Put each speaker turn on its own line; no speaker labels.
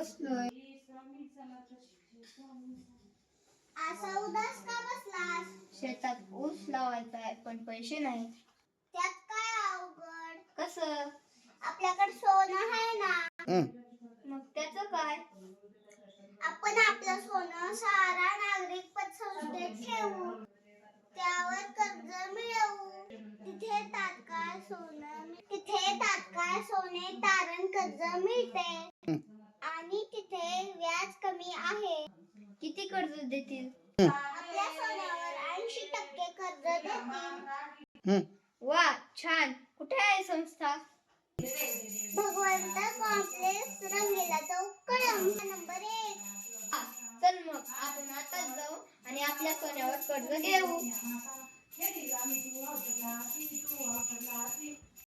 बसलोय.
असा उदास का बसलास?
शेतात ऊस लावायचा आहे पण पैसे नाही.
त्यात काय अवघड?
कसं?
आपल्याकडे सोनं आहे ना.
मग त्याचं काय?
आपण आपलं सोनं सहारा नागरिक पतसंस्थेत ठेवू, त्यावर कर्ज मिळवू. तिथे तात्काळ सोने तारण कर्ज मिळते आणि तिथे व्याज कमी आहे.
किती कर्ज देतील?
आपल्या सोन्यावर 80% कर्ज देतील.
वा, छान. कुठे आहे संस्था?
भगवंत कॉम्प्लेक्स, रंगीला चौक, कळंब, नंबर 1.
चल मग आपण आताच जाऊ आणि आपल्या सोन्यावर कर्ज घेऊ.